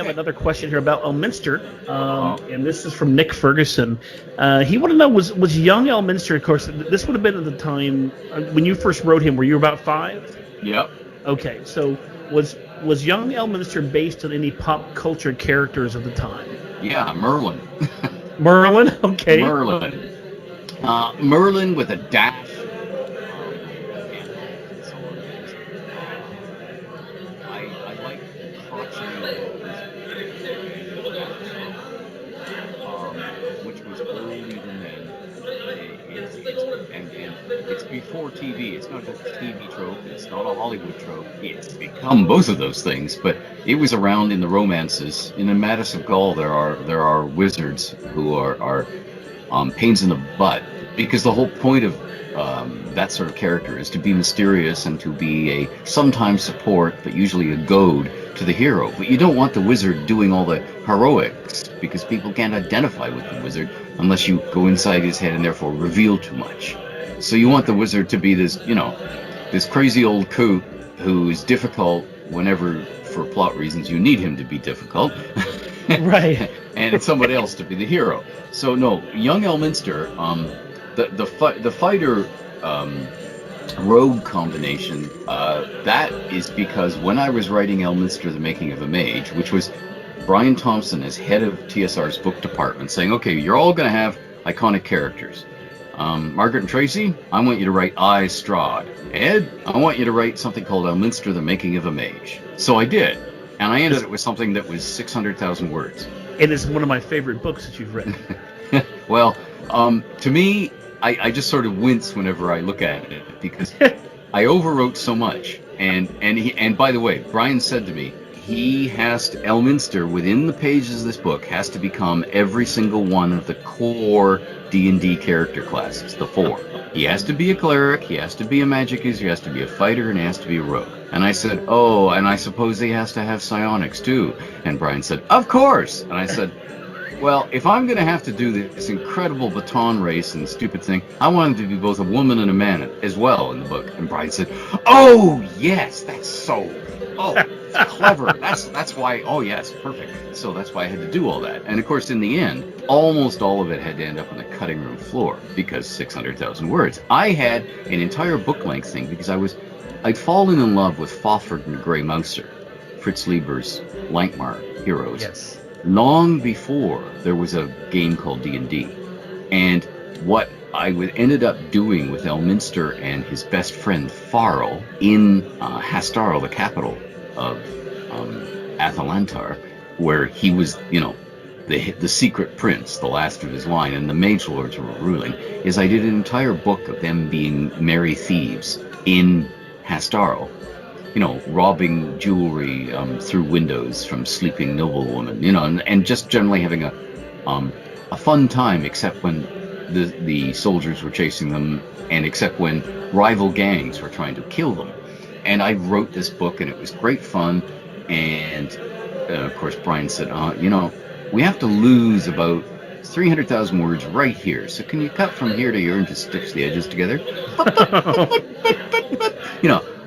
have another question here about Elminster, and this is from Nick Ferguson. He wanted to know, was young Elminster, of course, this would have been at the time when you first wrote him, were you about 5? Yep. Okay, so was young Elminster based on any pop culture characters of the time? Yeah, Merlin. Merlin? Okay. Merlin. Merlin with a dash. I like crotchety, which was early than then. And it's before TV. It's not just a TV trope. It's not a Hollywood trope. It's become both of those things. But it was around in the romances. In the Madness of Gaul, there are wizards who are pains in the butt, because the whole point of that sort of character is to be mysterious and to be a sometimes support, but usually a goad to the hero. But you don't want the wizard doing all the heroics, because people can't identify with the wizard unless you go inside his head and therefore reveal too much. So you want the wizard to be this, this crazy old coot who is difficult whenever, for plot reasons, you need him to be difficult. Right. And it's somebody else to be the hero. So no, young Elminster, the fighter rogue combination, that is because when I was writing Elminster, The Making of a Mage, which was Brian Thompson as head of TSR's book department, saying, okay, you're all going to have iconic characters. Margaret and Tracy, I want you to write I, Strahd. Ed, I want you to write something called Elminster, The Making of a Mage. So I did. And I ended it with something that was 600,000 words. It is one of my favorite books that you've written. Well, to me, I just sort of wince whenever I look at it, because I overwrote so much. And by the way, Brian said to me, Elminster, within the pages of this book, has to become every single one of the core D&D character classes, the 4. He has to be a cleric, he has to be a magic user, he has to be a fighter, and he has to be a rogue. And I said, oh, and I suppose he has to have psionics too. And Brian said, of course. And I said, well, if I'm going to have to do this incredible baton race and stupid thing, I want him to be both a woman and a man as well in the book. And Brian said, oh, yes, that's so, clever. That's why, oh, yes, perfect. So that's why I had to do all that. And, of course, in the end, almost all of it had to end up on the cutting room floor, because 600,000 words. I had an entire book-length thing because I'd fallen in love with Fafhrd and the Grey Mouser, Fritz Lieber's Lankmar heroes. Yes. Long before there was a game called D&D. And what I ended up doing with Elminster and his best friend Farrell in Hastarl, the capital of Atalantar, where he was, the secret prince, the last of his line, and the mage lords were ruling, is I did an entire book of them being merry thieves in Hastarl, robbing jewelry through windows from sleeping noblewomen, and just generally having a fun time, except when the soldiers were chasing them, and except when rival gangs were trying to kill them. And I wrote this book, and it was great fun. And of course, Brian said, we have to lose about 300,000 words right here. So can you cut from here to here and just stitch the edges together?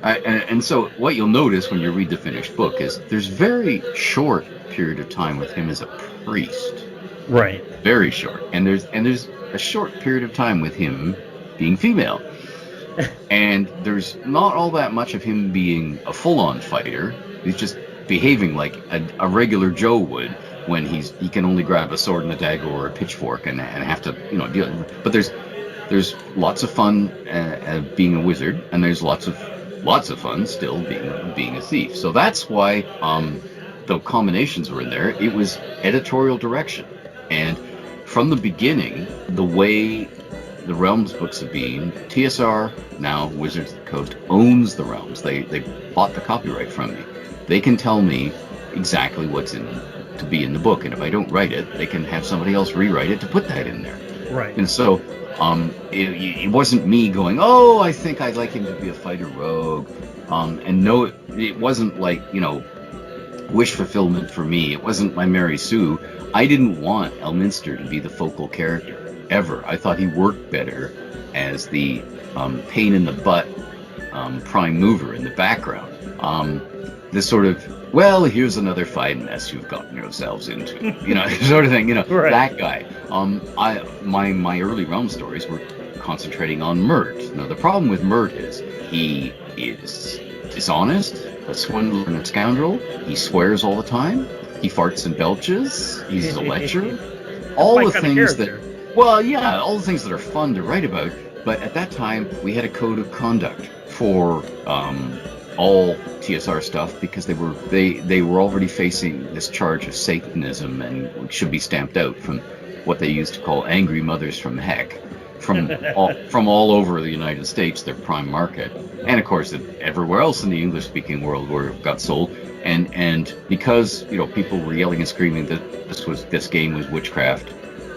And so what you'll notice when you read the finished book is there's very short period of time with him as a priest. Right. Very short. And there's a short period of time with him being female. And there's not all that much of him being a full-on fighter. He's just behaving like a regular Joe would when he can only grab a sword and a dagger or a pitchfork and have to, deal. But there's lots of fun being a wizard, and there's lots of fun still being a thief. So that's why the combinations were in there. It was editorial direction. And from the beginning, the way the Realms books have been, TSR, now Wizards of the Coast, owns the Realms. They bought the copyright from me. They can tell me exactly what's to be in the book, and if I don't write it, they can have somebody else rewrite it to put that in there. Right. And so it wasn't me going, oh, I think I'd like him to be a fighter rogue. And no, it wasn't like, wish fulfillment for me. It wasn't my Mary Sue. I didn't want Elminster to be the focal character, ever. I thought he worked better as the pain in the butt prime mover in the background. this sort of, well, here's another fine mess you've gotten yourselves into, sort of thing, Right. that guy. My early realm stories were concentrating on Mert. Now the problem with Mert is he is dishonest, a swindler and a scoundrel. He swears all the time. He farts and belches. He's a lecher. All my the kind of things character. that, well, yeah, all the things that are fun to write about. But at that time, we had a code of conduct for all TSR stuff because they were already facing this charge of Satanism and should be stamped out from what they used to call angry mothers from heck, from all over the United States, their prime market, and of course everywhere else in the English-speaking world where it got sold. And because people were yelling and screaming that this game was witchcraft,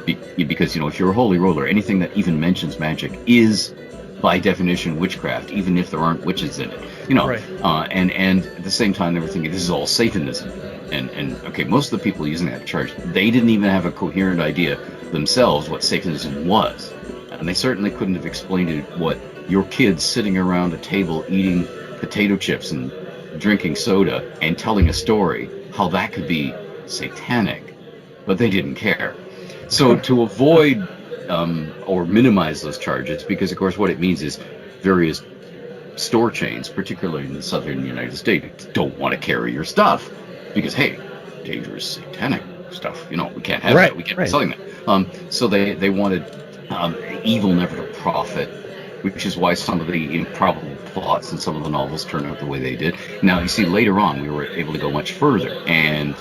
because if you're a holy roller, anything that even mentions magic is by definition witchcraft, even if there aren't witches in it. Right. And at the same time they were thinking this is all Satanism. And okay, most of the people using that charge, they didn't even have a coherent idea themselves what Satanism was. And they certainly couldn't have explained it what your kids sitting around a table eating potato chips and drinking soda and telling a story, how that could be satanic. But they didn't care. So to avoid or minimize those charges, because of course what it means is various store chains, particularly in the southern United States, don't want to carry your stuff because, hey, dangerous satanic stuff, we can't have that, we can't be selling that. So they wanted evil never to profit, which is why some of the improbable plots in some of the novels turned out the way they did. Now, you see, later on, we were able to go much further, and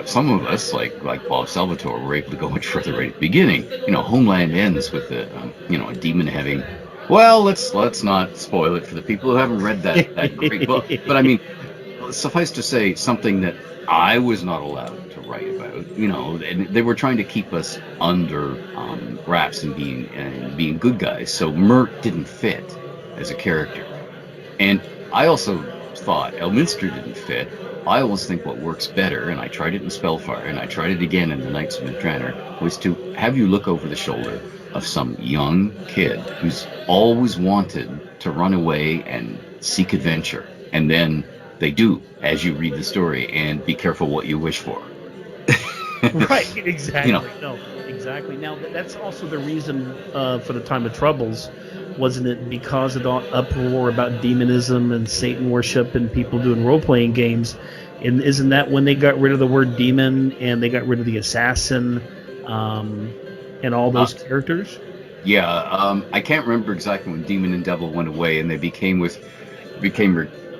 some of us, like Bob Salvatore, were able to go much further right at the beginning. Homeland ends with a demon having. Well, let's not spoil it for the people who haven't read that great book. But I mean, suffice to say, something that I was not allowed to write about. And they were trying to keep us under wraps and being good guys. So Mert didn't fit as a character, and I also thought Elminster didn't fit. I always think what works better, and I tried it in Spellfire, and I tried it again in the Knights of Midranor, was to have you look over the shoulder of some young kid who's always wanted to run away and seek adventure, and then they do as you read the story, and be careful what you wish for. Right, exactly. No, exactly. Now, that's also the reason for the Time of Troubles, wasn't it? Because of the uproar about demonism and Satan worship and people doing role-playing games. And isn't that when they got rid of the word demon and they got rid of the assassin and all those characters? Yeah, I can't remember exactly when demon and devil went away and they became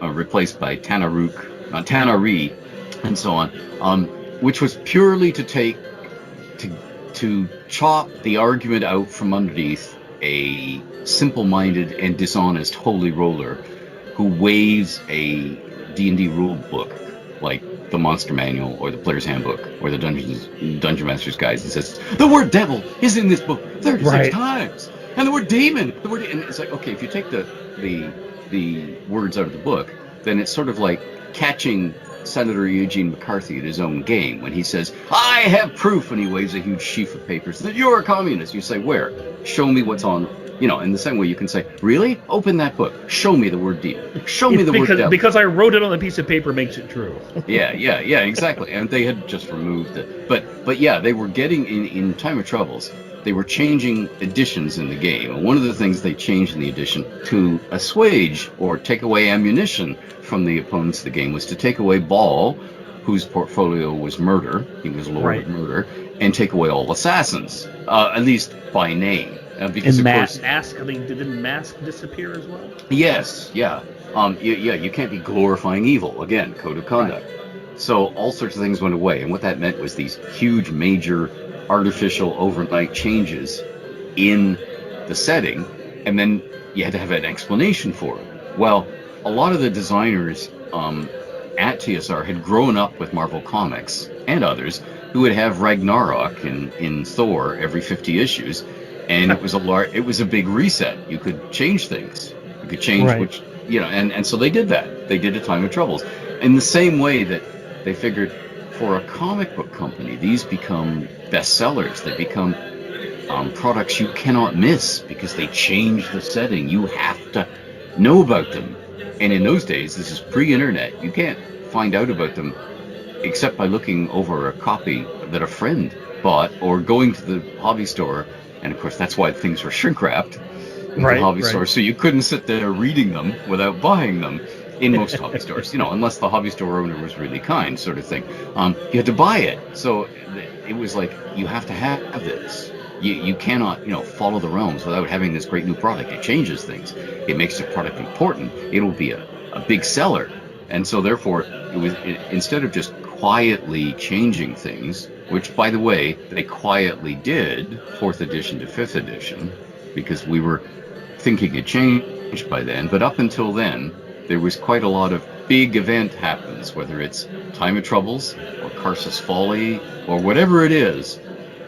replaced by Tanaree, and so on, which was purely to chop the argument out from underneath a simple-minded and dishonest holy roller who waves a D&D rule book like the Monster Manual or the Player's Handbook or the Dungeon Master's Guides and says, the word devil is in this book 36 times, and the word demon, and it's like, okay, if you take the words out of the book, then it's sort of like catching Senator Eugene McCarthy at his own game when he says, I have proof, and he waves a huge sheaf of papers that you're a communist. You say, where? Show me what's on. In the same way you can say, really? Open that book. Show me the word demon. Show me the word devil. Because I wrote it on a piece of paper makes it true. yeah, exactly. And they had just removed it. But yeah, they were getting, in Time of Troubles, they were changing additions in the game. And one of the things they changed in the addition to assuage or take away ammunition from the opponents of the game was to take away Ball, whose portfolio was murder. He was Lord of Murder, and take away all assassins, at least by name. Because and of course, Mask, didn't Mask disappear as well? Yes, yeah. You can't be glorifying evil. Again, code of conduct. Right. So all sorts of things went away, and what that meant was these huge, major, artificial, overnight changes in the setting, and then you had to have an explanation for it. Well, a lot of the designers at TSR had grown up with Marvel Comics and others who would have Ragnarok in Thor every 50 issues. And it was a big reset. You could change things. You could change which, and so they did that. They did a Time of Troubles. In the same way that they figured for a comic book company, these become bestsellers. They become products you cannot miss because they change the setting. You have to know about them. And in those days, this is pre-internet. You can't find out about them except by looking over a copy that a friend bought or going to the hobby store. And of course, that's why things were shrink wrapped in the hobby store. So you couldn't sit there reading them without buying them in most hobby stores, unless the hobby store owner was really kind, sort of thing. You had to buy it. So it was like, you have to have this. You cannot, follow the realms without having this great new product. It changes things. It makes the product important. It'll be a big seller. And so therefore, instead of just quietly changing things, which, by the way, they quietly did, 4th edition to 5th edition, because we were thinking it changed by then. But up until then, there was quite a lot of big event happens, whether it's Time of Troubles or Karsus Folly or whatever it is.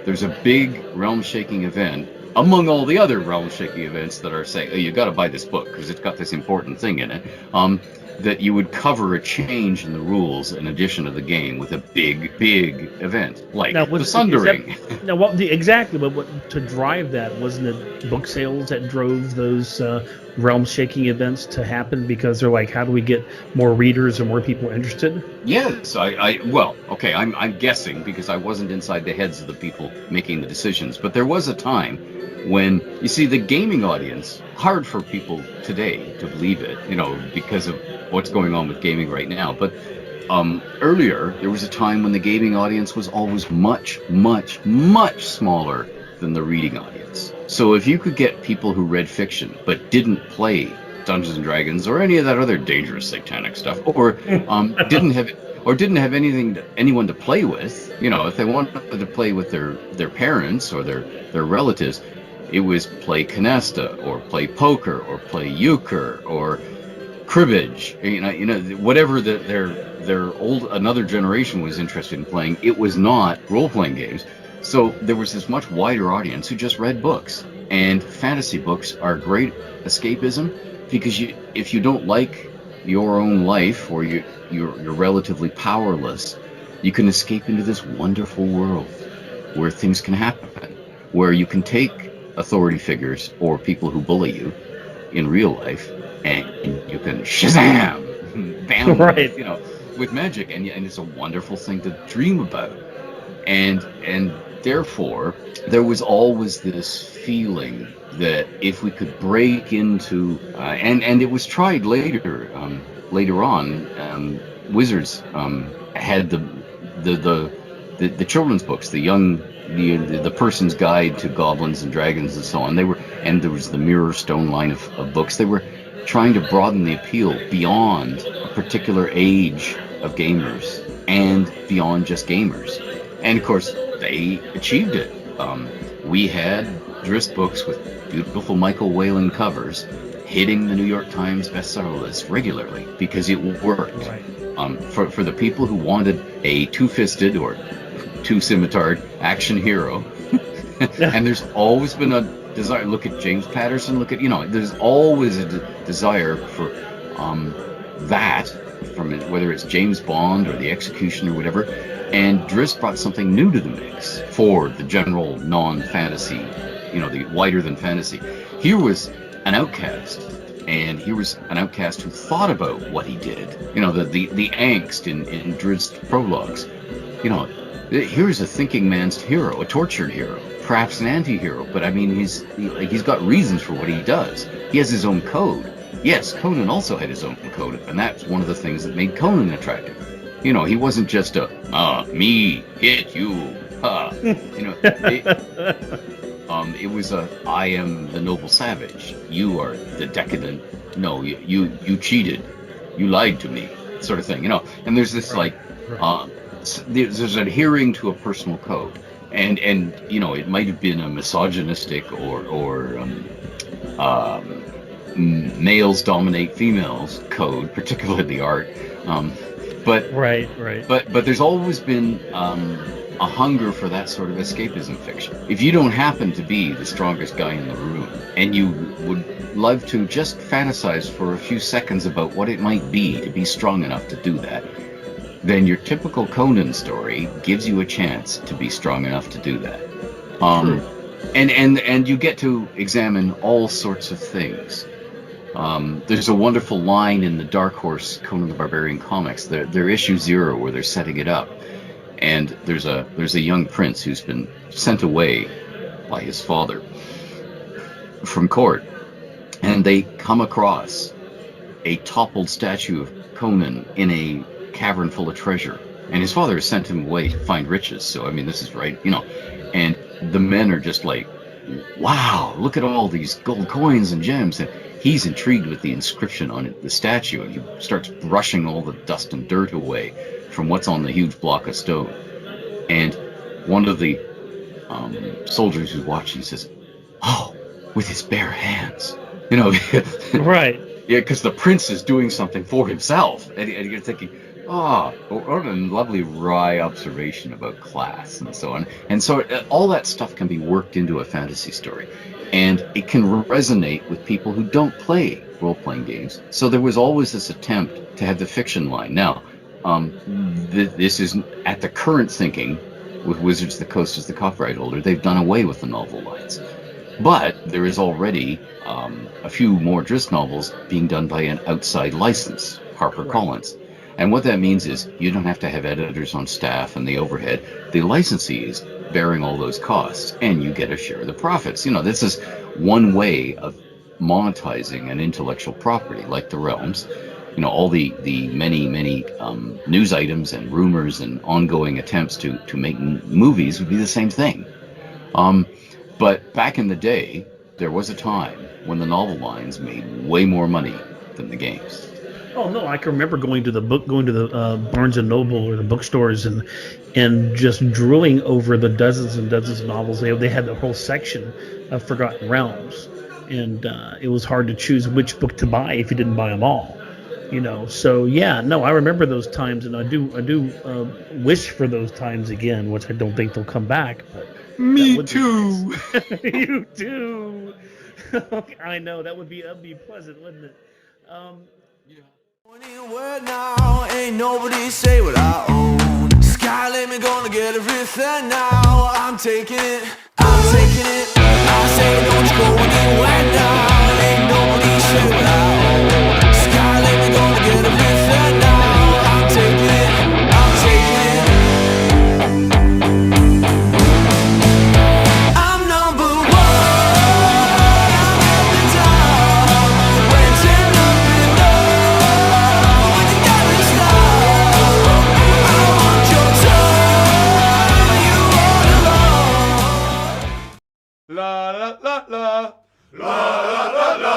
There's a big realm-shaking event among all the other realm-shaking events that are saying, oh, you got to buy this book because it's got this important thing in it. That you would cover a change in the rules in addition to the game with a big event like the Sundering. Exactly, but what to drive that, wasn't it book sales that drove those realm-shaking events to happen? Because they're like, how do we get more readers or more people interested? Yes, I'm guessing because I wasn't inside the heads of the people making the decisions, but there was a time when, you see, the gaming audience, hard for people today to believe it, because of what's going on with gaming right now. But earlier, there was a time when the gaming audience was always much, much, much smaller than the reading audience. So if you could get people who read fiction but didn't play Dungeons and Dragons or any of that other dangerous satanic stuff, or didn't have anyone to play with, if they wanted to play with their parents or their relatives, it was play canasta or play poker or play euchre or cribbage, whatever their old another generation was interested in playing. It was not role-playing games. So there was this much wider audience who just read books, and fantasy books are great escapism because if you don't like your own life or you're relatively powerless, you can escape into this wonderful world where things can happen, where you can take authority figures or people who bully you in real life, and you can Shazam, bam, with magic, and it's a wonderful thing to dream about, and therefore there was always this feeling that if we could break into, and it was tried later on, Wizards had the children's books, the person's guide to goblins and dragons and so on. And there was the Mirror Stone line of books. They were trying to broaden the appeal beyond a particular age of gamers and beyond just gamers. And of course, they achieved it. We had Drizzt books with beautiful Michael Whalen covers hitting the New York Times bestseller list regularly because it worked. Right. For the people who wanted a two-fisted or two-scimitard action hero, and there's always been a desire. Look at James Patterson. There's always a desire for that, from whether it's James Bond or The Execution or whatever. And Drizzt brought something new to the mix for the general non-fantasy, the wider than fantasy. Here was an outcast, and here was an outcast who thought about what he did. The angst in Drizzt prologues. Here's a thinking man's hero, a tortured hero, perhaps an anti-hero, but I mean, he's got reasons for what he does. He has his own code. Yes, Conan also had his own code, and that's one of the things that made Conan attractive. He wasn't just me, hit you, it was I am the noble savage. You are the decadent. No, you cheated. You lied to me, sort of thing. And there's this there's adhering to a personal code, and it might have been a misogynistic or males dominate females code, particularly the art. But there's always been a hunger for that sort of escapism fiction. If you don't happen to be the strongest guy in the room, and you would love to just fantasize for a few seconds about what it might be to be strong enough to do that, then your typical Conan story gives you a chance to be strong enough to do that. And you get to examine all sorts of things. There's a wonderful line in the Dark Horse Conan the Barbarian comics. They're issue 0 where they're setting it up, and there's a young prince who's been sent away by his father from court, and they come across a toppled statue of Conan in a cavern full of treasure. And his father has sent him away to find riches. So, I mean, this is right, And the men are just like, wow, look at all these gold coins and gems. And he's intrigued with the inscription on the statue. And he starts brushing all the dust and dirt away from what's on the huge block of stone. And one of the soldiers who's watching says, oh, with his bare hands. Right. Yeah, because the prince is doing something for himself, and you're thinking, what a lovely wry observation about class and so on. And so all that stuff can be worked into a fantasy story, and it can resonate with people who don't play role-playing games. So there was always this attempt to have the fiction line. Now, this is at the current thinking with Wizards of the Coast as the copyright holder. They've done away with the novel lines. But there is already a few more Drizzt novels being done by an outside license, HarperCollins. And what that means is you don't have to have editors on staff and the overhead. The licensee is bearing all those costs, and you get a share of the profits. This is one way of monetizing an intellectual property, like the Realms. All the many news items and rumors and ongoing attempts to make movies would be the same thing. But back in the day, there was a time when the novel lines made way more money than the games. Oh no, I can remember going to the Barnes and Noble or the bookstores and just drooling over the dozens and dozens of novels. They had the whole section of Forgotten Realms, and it was hard to choose which book to buy if you didn't buy them all. So yeah, no, I remember those times, and I do wish for those times again, which I don't think they'll come back. But me too. Nice. You too. I know that'd be pleasant, wouldn't it? Yeah. Word now, ain't nobody say what I own. Sky let me gonna get everything now. I'm taking it. I say don't you go anywhere now. Ain't nobody say what I own. Sky let me gonna get everything now. I'm taking it. I'm number one. I'm at the top. When turn up below, when you gotta stop. I want your time. You all alone. La la la la la la la la.